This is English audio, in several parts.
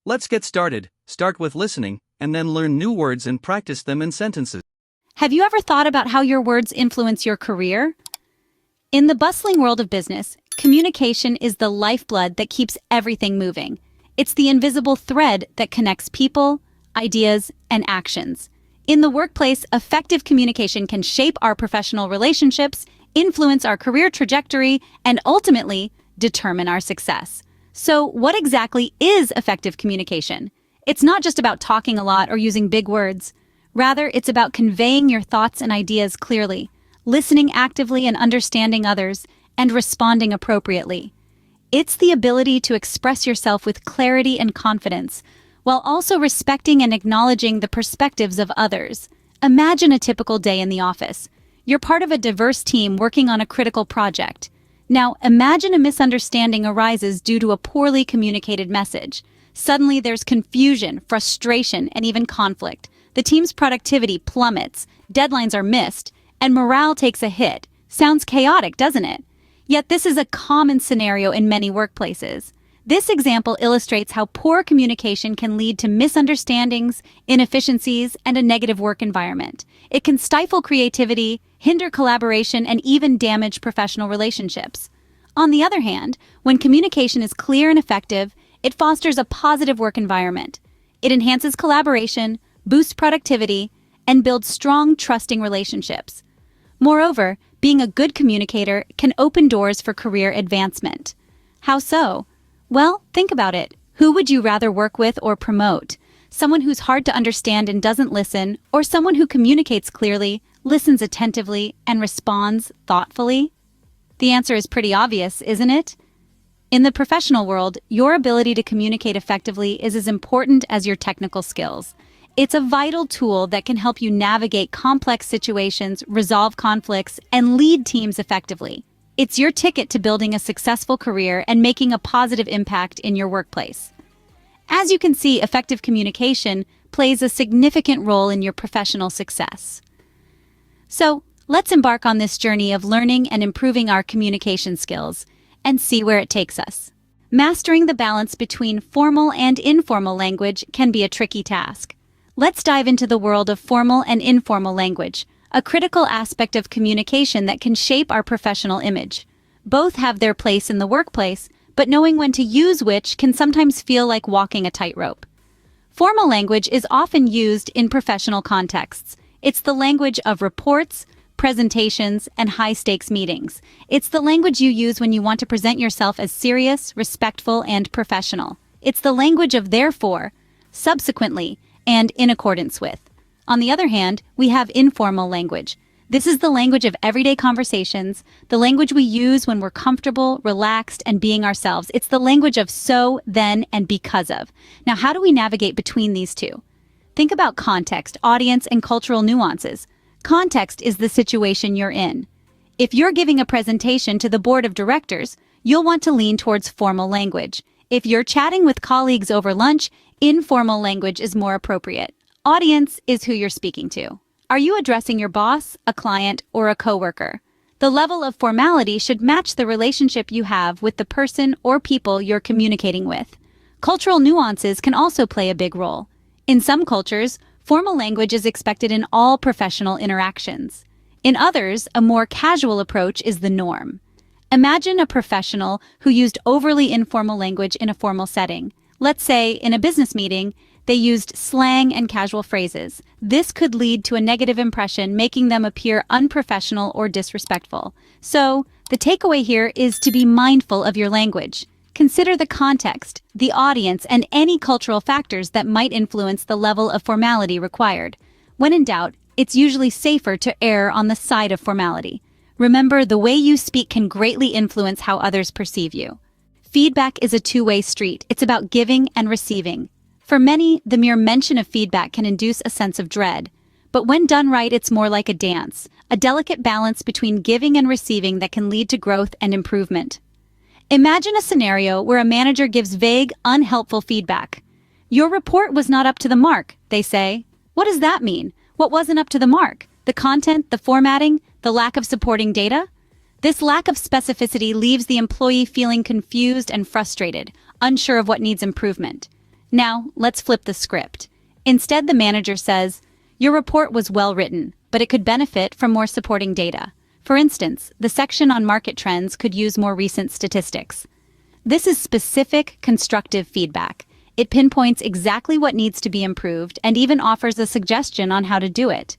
Let's get started. Start with listening, and then learn new words and practice them in sentences. Have you ever thought about how your words influence your career? In the bustling world of business, communication is the lifeblood that keeps everything moving. It's the invisible thread that connects people, ideas, and actions. In the workplace, effective communication can shape our professional relationships, influence our career trajectory, and ultimately determine our success. So, what exactly is effective communication? It's not just about talking a lot or using big words. Rather, it's about conveying your thoughts and ideas clearly, listening actively and understanding others, and responding appropriately. It's the ability to express yourself with clarity and confidence, while also respecting and acknowledging the perspectives of others. Imagine a typical day in the office. You're part of a diverse team working on a critical project. Now, imagine a misunderstanding arises due to a poorly communicated message. Suddenly, there's confusion, frustration, and even conflict. The team's productivity plummets, deadlines are missed, and morale takes a hit. Sounds chaotic, doesn't it? Yet this is a common scenario in many workplaces. This example illustrates how poor communication can lead to misunderstandings, inefficiencies, and a negative work environment. It can stifle creativity, hinder collaboration, and even damage professional relationships. On the other hand, when communication is clear and effective, it fosters a positive work environment. It enhances collaboration, boosts productivity, and builds strong, trusting relationships. Moreover, being a good communicator can open doors for career advancement. How so? Well, think about it. Who would you rather work with or promote? Someone who's hard to understand and doesn't listen, or someone who communicates clearly, listens attentively, and responds thoughtfully? The answer is pretty obvious, isn't it? In the professional world, your ability to communicate effectively is as important as your technical skills. It's a vital tool that can help you navigate complex situations, resolve conflicts, and lead teams effectively. It's your ticket to building a successful career and making a positive impact in your workplace. As you can see, effective communication plays a significant role in your professional success. So, let's embark on this journey of learning and improving our communication skills and see where it takes us. Mastering the balance between formal and informal language can be a tricky task. Let's dive into the world of formal and informal language, a critical aspect of communication that can shape our professional image. Both have their place in the workplace, but knowing when to use which can sometimes feel like walking a tightrope. Formal language is often used in professional contexts. It's the language of reports, presentations, and high-stakes meetings. It's the language you use when you want to present yourself as serious, respectful, and professional. It's the language of therefore, subsequently, and in accordance with. On the other hand, we have informal language. This is the language of everyday conversations, the language we use when we're comfortable, relaxed, and being ourselves. It's the language of so, then, and because of. Now, how do we navigate between these two? Think about context, audience, and cultural nuances. Context is the situation you're in. If you're giving a presentation to the board of directors, you'll want to lean towards formal language. If you're chatting with colleagues over lunch, informal language is more appropriate. Audience is who you're speaking to. Are you addressing your boss, a client, or a coworker? The level of formality should match the relationship you have with the person or people you're communicating with. Cultural nuances can also play a big role. In some cultures, formal language is expected in all professional interactions. In others, a more casual approach is the norm. Imagine a professional who used overly informal language in a formal setting. Let's say, in a business meeting, they used slang and casual phrases. This could lead to a negative impression, making them appear unprofessional or disrespectful. So, the takeaway here is to be mindful of your language. Consider the context, the audience, and any cultural factors that might influence the level of formality required. When in doubt, it's usually safer to err on the side of formality. Remember, the way you speak can greatly influence how others perceive you. Feedback is a two-way street. It's about giving and receiving. For many, the mere mention of feedback can induce a sense of dread. But when done right, it's more like a dance, a delicate balance between giving and receiving that can lead to growth and improvement. Imagine a scenario where a manager gives vague, unhelpful feedback. "Your report was not up to the mark," they say. What does that mean? What wasn't up to the mark? The content, the formatting, the lack of supporting data? This lack of specificity leaves the employee feeling confused and frustrated, unsure of what needs improvement. Now, let's flip the script. Instead, the manager says, "Your report was well written, but it could benefit from more supporting data. For instance, the section on market trends could use more recent statistics." This is specific, constructive feedback. It pinpoints exactly what needs to be improved and even offers a suggestion on how to do it.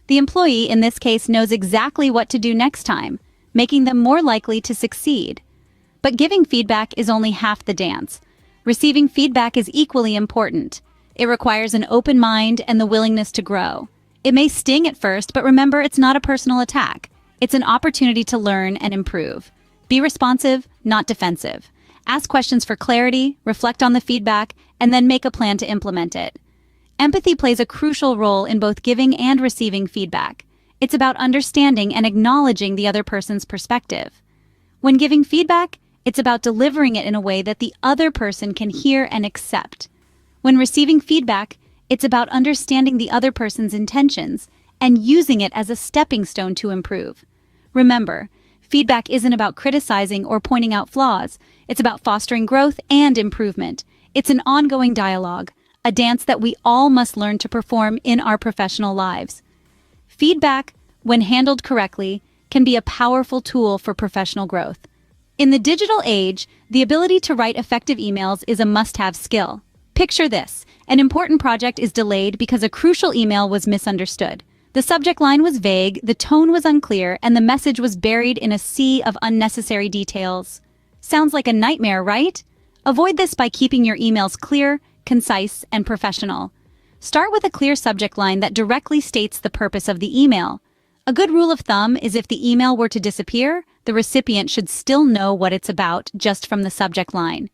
The employee, in this case, knows exactly what to do next time, making them more likely to succeed. But giving feedback is only half the dance. Receiving feedback is equally important. It requires an open mind and the willingness to grow. It may sting at first, but remember, it's not a personal attack. It's an opportunity to learn and improve. Be responsive, not defensive. Ask questions for clarity, reflect on the feedback, and then make a plan to implement it. Empathy plays a crucial role in both giving and receiving feedback. It's about understanding and acknowledging the other person's perspective. When giving feedback, it's about delivering it in a way that the other person can hear and accept. When receiving feedback, it's about understanding the other person's intentions and using it as a stepping stone to improve. Remember, feedback isn't about criticizing or pointing out flaws. It's about fostering growth and improvement. It's an ongoing dialogue, a dance that we all must learn to perform in our professional lives. Feedback, when handled correctly, can be a powerful tool for professional growth. In the digital age, the ability to write effective emails is a must-have skill. Picture this: an important project is delayed because a crucial email was misunderstood. The subject line was vague, the tone was unclear, and the message was buried in a sea of unnecessary details. Sounds like a nightmare, right? Avoid this by keeping your emails clear, concise, and professional. Start with a clear subject line that directly states the purpose of the email. A good rule of thumb is if the email were to disappear, the recipient should still know what it's about just from the subject line.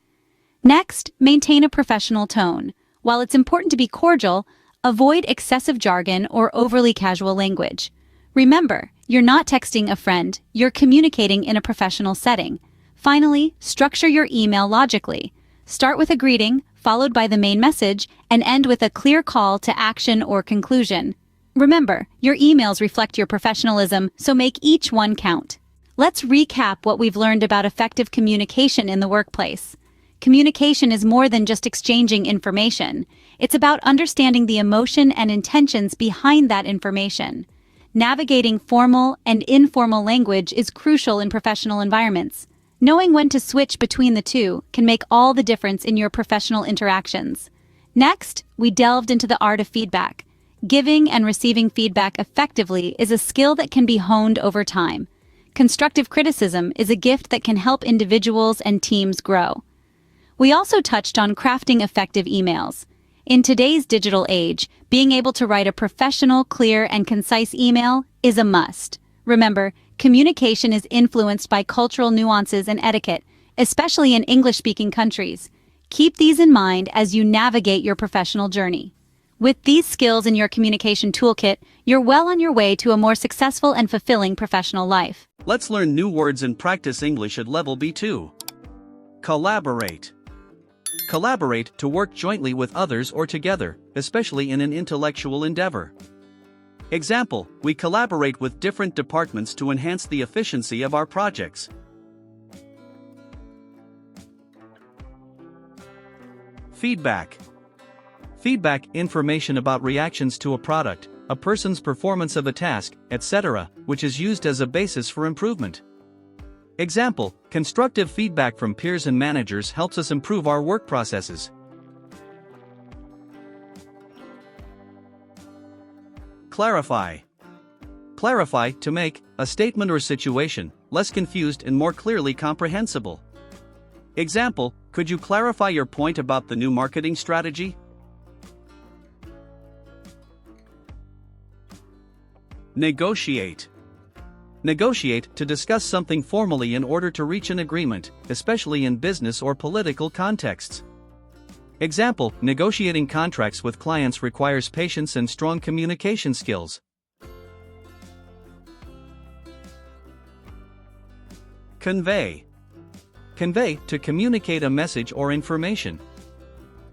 Next, maintain a professional tone. While it's important to be cordial, avoid excessive jargon or overly casual language. Remember, you're not texting a friend, you're communicating in a professional setting. Finally, structure your email logically. Start with a greeting, followed by the main message, and end with a clear call to action or conclusion. Remember, your emails reflect your professionalism, so make each one count. Let's recap what we've learned about effective communication in the workplace. Communication is more than just exchanging information. It's about understanding the emotion and intentions behind that information. Navigating formal and informal language is crucial in professional environments. Knowing when to switch between the two can make all the difference in your professional interactions. Next, we delved into the art of feedback. Giving and receiving feedback effectively is a skill that can be honed over time. Constructive criticism is a gift that can help individuals and teams grow. We also touched on crafting effective emails. In today's digital age, being able to write a professional, clear, and concise email is a must. Remember, communication is influenced by cultural nuances and etiquette, especially in English-speaking countries. Keep these in mind as you navigate your professional journey. With these skills in your communication toolkit, you're well on your way to a more successful and fulfilling professional life. Let's learn new words and practice English at level B2. Collaborate. Collaborate, to work jointly with others or together, especially in an intellectual endeavor. Example, we collaborate with different departments to enhance the efficiency of our projects. Feedback. Feedback, information about reactions to a product, a person's performance of a task, etc., which is used as a basis for improvement. Example, constructive feedback from peers and managers helps us improve our work processes. Clarify. Clarify, to make a statement or situation less confused and more clearly comprehensible. Example, could you clarify your point about the new marketing strategy? Negotiate. Negotiate, to discuss something formally in order to reach an agreement, especially in business or political contexts. Example, negotiating contracts with clients requires patience and strong communication skills. Convey. Convey, to communicate a message or information.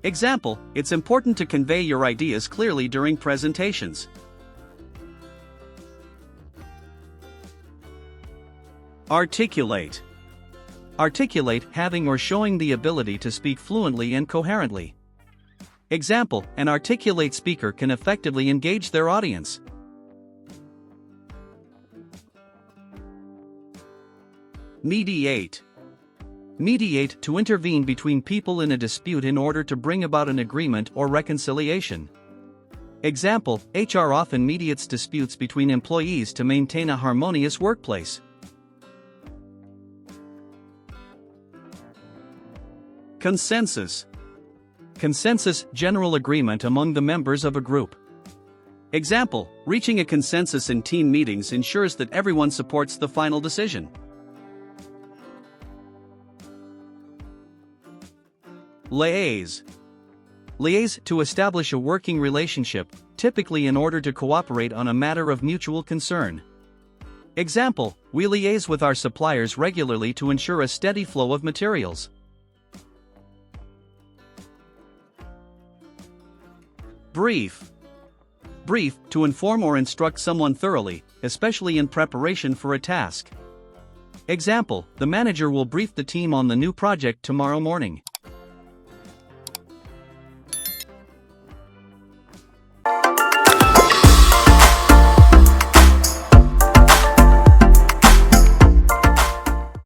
Example, it's important to convey your ideas clearly during presentations. Articulate. Articulate, having or showing the ability to speak fluently and coherently. Example, an articulate speaker can effectively engage their audience. Mediate. Mediate, to intervene between people in a dispute in order to bring about an agreement or reconciliation. Example, HR often mediates disputes between employees to maintain a harmonious workplace. Consensus. Consensus, general agreement among the members of a group. Example, reaching a consensus in team meetings ensures that everyone supports the final decision. Liaise. Liaise, to establish a working relationship, typically in order to cooperate on a matter of mutual concern. Example, we liaise with our suppliers regularly to ensure a steady flow of materials. Brief. Brief, to inform or instruct someone thoroughly, especially in preparation for a task. Example, the manager will brief the team on the new project tomorrow morning.